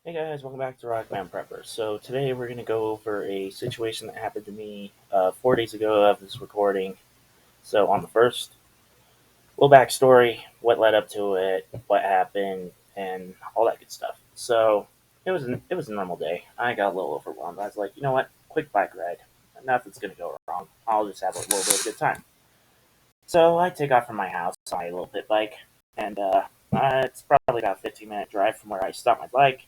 Hey guys, welcome back to Rockman Prepper. So today we're going to go over a situation that happened to me 4 days ago of this recording. So on the first, little backstory, what led up to it, what happened, and all that good stuff. So it was a normal day. I got a little overwhelmed. I was like, you know what, quick bike ride. Nothing's going to go wrong. I'll just have a little bit of a good time. So I take off from my house on my little pit bike, and it's probably about a 15-minute drive from where I stopped my bike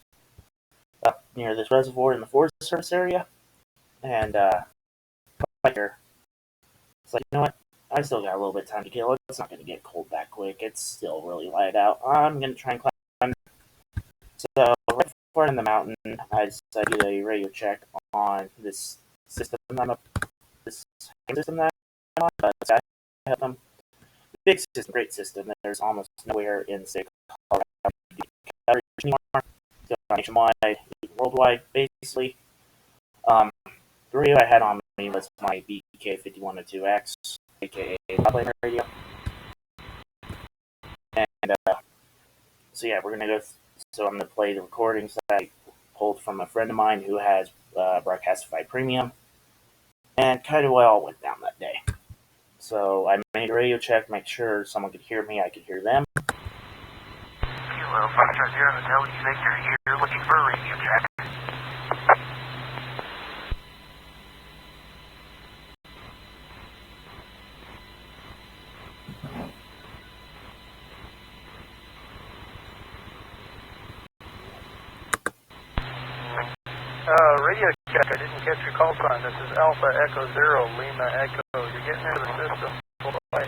up near this reservoir in the Forest Service area, and biker. It's like, you know what? I still got a little bit of time to kill. It's not going to get cold that quick. It's still really light out. I'm going to try and climb. So right before in the mountain, I decided to do a radio check on this system. This system that I'm on, but I have them. Big system, great system. There's almost nowhere in the state of Colorado coverage anymore. So nationwide, worldwide, basically. Um, the radio I had on me was my BK5102X, aka Top Radio. And so yeah, we're gonna go. So I'm gonna play the recordings that I pulled from a friend of mine who has Broadcastify Premium, and kind of what all went down that day. So I made a radio check, make sure someone could hear me, I could hear them. Hello, Foxtrot Zero Hotel, Victor here, looking for a radio check. Radio check, I didn't catch your call sign. This is Alpha Echo Zero, Lima Echo. You're getting into the system. Hold away.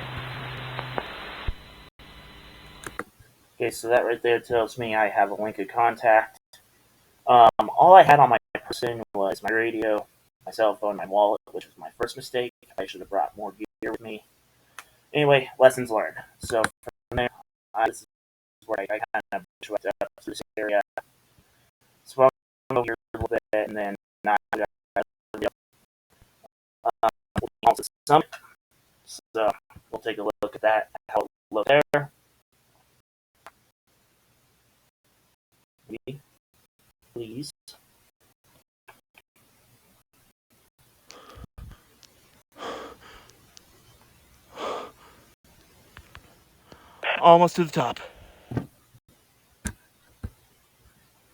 Okay, so that right there tells me I have a link of contact. All I had on my person was my radio, my cell phone, my wallet, which was my first mistake. I should have brought more gear with me. Anyway, lessons learned. So from there, this is where I kind of went up to this area, swung over here a little bit, and then also summit. So we'll take a look at that. How it looked there. Please. Almost to the top.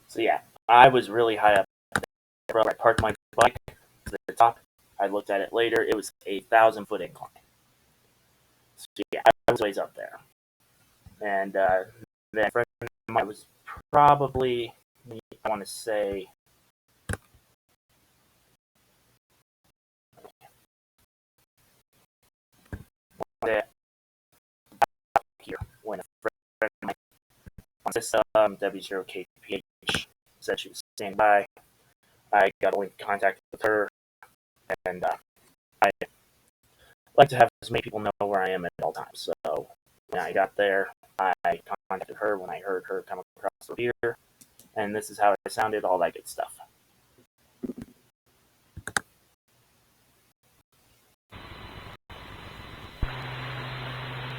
So yeah, I was really high up. I parked my bike to the top. I looked at it later. It was a 1,000-foot incline. So yeah, I was ways up there. And then a friend of mine was probably, I want to say, here when a friend of mine on this W0KPH said she was standing by. I got a link contact with her, and I like to have as many people know where I am at all times. So when I got there, I contacted her when I heard her come across the rear, and this is how it sounded, all that good stuff.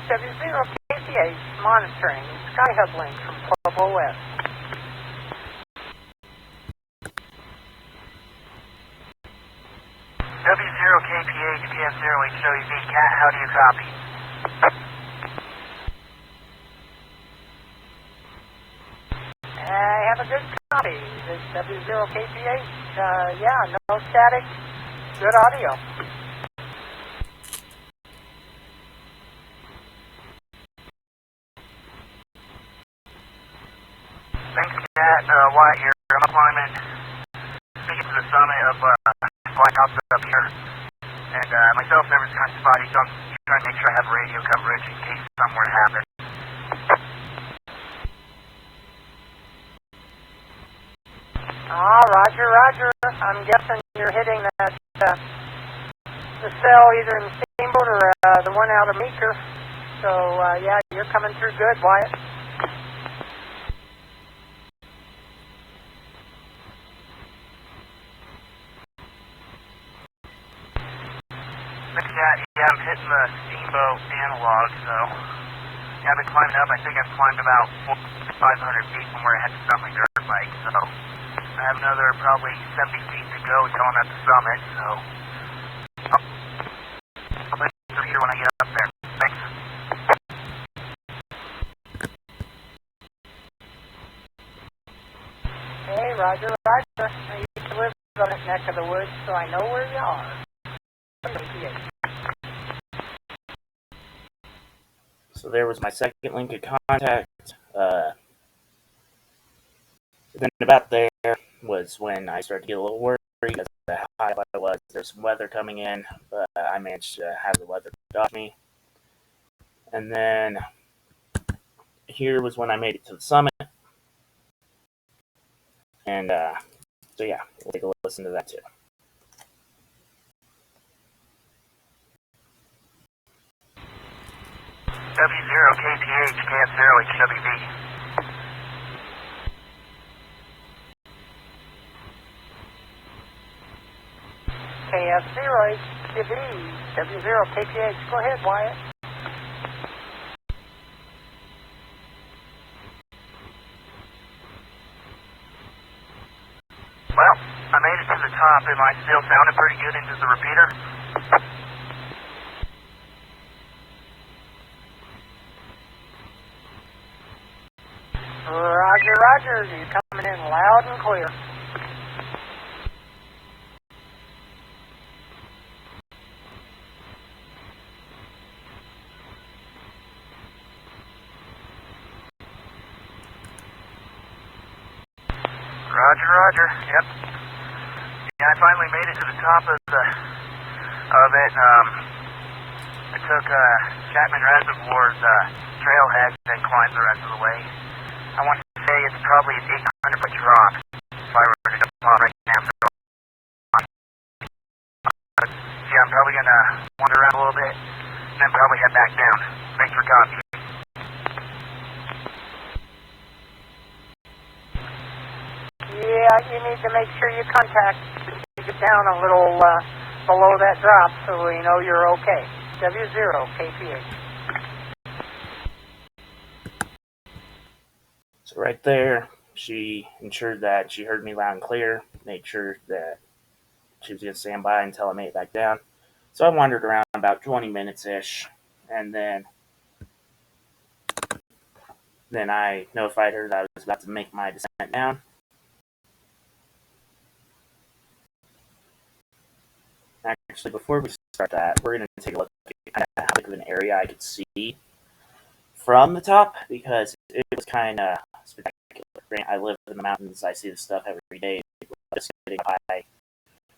W0KPH monitoring Skyhub link from Pueblo West. W0KPH PF0HWV Cat, how do you copy? I have a good copy. This W0KPH, yeah, no static, good audio. Thanks, Cat. Wyatt here. I'm climbing to get to the summit of Black Ops up here. And my cell service kind of spotty, so I'm trying to make sure I have radio coverage in case something were to happen. Roger, roger. I'm guessing you're hitting that the cell either in Steamboat or the one out of Meeker. So, yeah, you're coming through good, Wyatt. Yeah, I'm hitting the Steamboat analog, so yeah, I've been climbing up. I think I've climbed about 500 feet from where I had to stop my dirt bike. so I have another probably 70 feet to go till I'm at the summit, so I'll let you through here when I get up there. Thanks. Hey, Roger, Roger. I used to live on this neck of the woods, so I know where you are. So there was my second link of contact. Then about there was when I started to get a little worried because of how high I was. There's some weather coming in, but I managed to have the weather dodge me. And then here was when I made it to the summit. And so yeah, we'll take a listen to that too. W0KPH, KF0HWB. KF0HWB, W0KPH. Go ahead, Wyatt. Well, I made it to the top. Am I still sounding pretty good into the repeater? Roger, Roger. You're coming in loud and clear. Roger, Roger. Yep. Yeah, I finally made it to the top of it. I took Chapman Reservoir's trailhead and climbed the rest of the way. I want to say it's probably an 800-foot drop if I were to jump on right now. So, yeah, I'm probably going to wander around a little bit and then probably head back down. Thanks for copy. Yeah, you need to make sure you contact to get down a little below that drop so we know you're okay. W0KPH. So right there, she ensured that she heard me loud and clear, made sure that she was going to stand by until I made it back down. So I wandered around about 20 minutes-ish, and then I notified her that I was about to make my descent down. Actually, before we start that, we're going to take a look at kind of how big of an area I could see from the top, because it was kind of spectacular. I live in the mountains, I see this stuff every day. Just getting high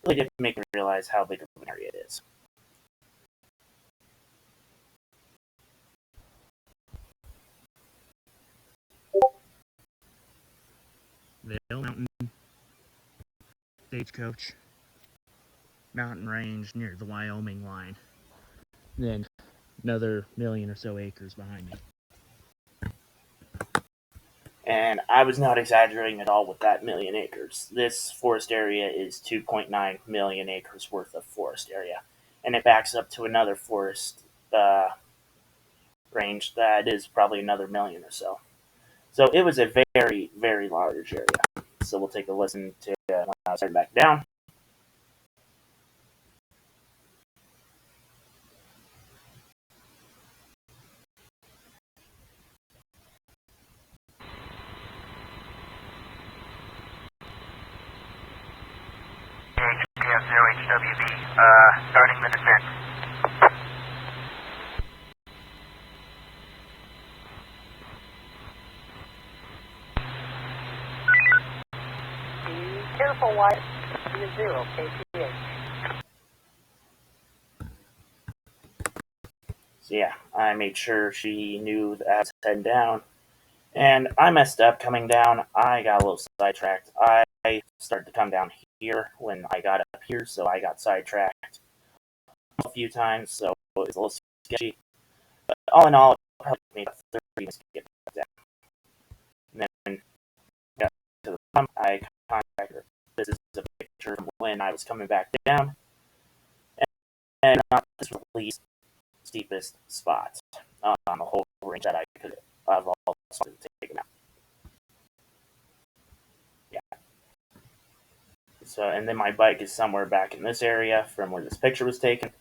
really did make me realize how big of an area it is. Vail Mountain, Stagecoach, mountain range near the Wyoming line. Then another million or so acres behind me. And I was not exaggerating at all with that million acres. This forest area is 2.9 million acres worth of forest area. And it backs up to another forest range that is probably another million or so. So it was a very, very large area. So we'll take a listen to when I start back down. KF0HWB, starting the descent. Be careful, Wyatt. W0KPH. So yeah, I made sure she knew that I was heading down. And I messed up coming down. I got a little sidetracked. I started to come down here when I got up here, so I got sidetracked a few times, so it was a little sketchy. But all in all, it probably took me about 30 minutes to get back down. And then got to the bottom, I contacted her. This is a picture from when I was coming back down. And this was the least steepest spot on the whole range that I could have all taken out. Yeah. So, and then my bike is somewhere back in this area from where this picture was taken.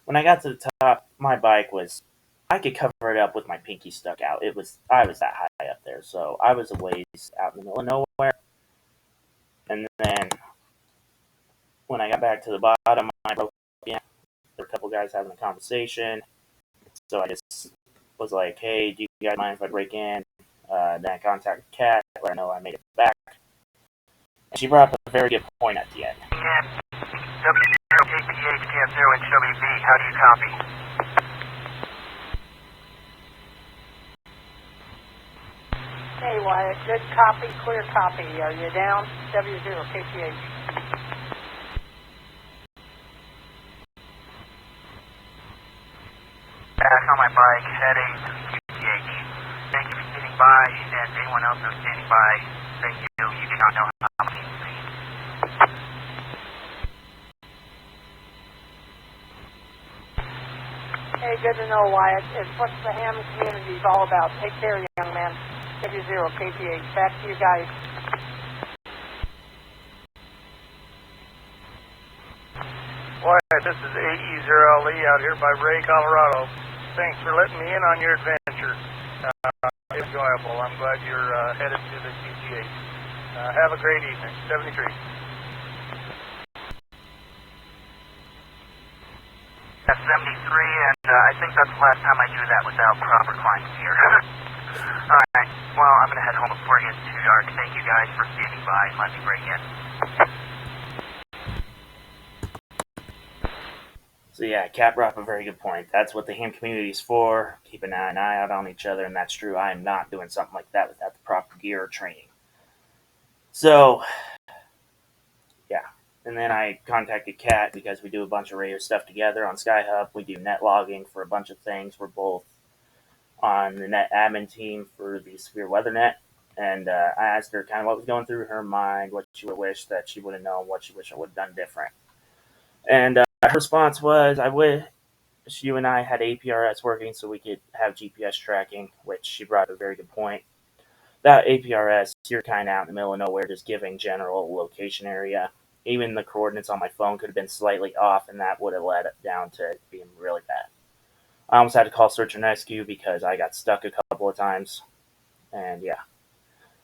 When I got to the top, my bike was, I could cover it up with my pinky stuck out. I was that high up there. So I was a ways out in the middle of nowhere. And then when I got back to the bottom, I broke in. There were a couple guys having a conversation. So I just was like, hey, do you guys mind if I break in? Then I contacted Kat, let her know I made it back. And she brought up a very good point at the end. W0KPH, KF0HWV, how do you copy? Hey, Wyatt, good copy, clear copy. Are you down? W0KPH. Back on my bike, heading QTH. Thank you for standing by, and anyone else who's standing by, thank you. You do not know how much you see. Hey, good to know, Wyatt. It's what the ham community is all about. Take care, young man. W0KPH. Back to you guys. Wyatt, this is AE0LE out here by Ray, Colorado. Thanks for letting me in on your adventure. Enjoyable. I'm glad you're headed to the QTH. Have a great evening. 73. That's 73, and I think that's the last time I do that without proper climbing gear. Alright, well, I'm going to head home before it gets too dark. Thank you guys for standing by and letting me break in. So yeah, Kat brought up a very good point. That's what the ham community is for. Keep an eye out on each other, and that's true. I am not doing something like that without the proper gear or training. So, yeah. And then I contacted Kat because we do a bunch of radio stuff together on Skyhub. We do net logging for a bunch of things. We're both on the net admin team for the Severe Weather Net. And I asked her kind of what was going through her mind, what she would wish that she would have known, what she wished I would have done different. And her response was, I wish you and I had APRS working so we could have GPS tracking, which she brought up a very good point. Without APRS, you're kind of out in the middle of nowhere just giving general location area. Even the coordinates on my phone could have been slightly off, and that would have led it down to it being really bad. I almost had to call search and rescue because I got stuck a couple of times. And yeah.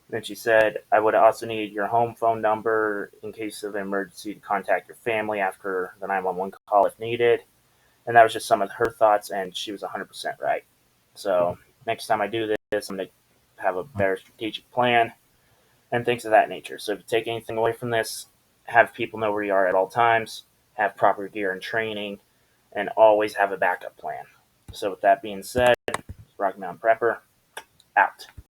Then she said, I would also need your home phone number in case of an emergency to contact your family after the 911 call if needed. And that was just some of her thoughts, and she was 100% right. So next time I do this, I'm going to have a better strategic plan and things of that nature. So if you take anything away from this, have people know where you are at all times, have proper gear and training, and always have a backup plan. So with that being said, Rocky Mountain Prepper, out.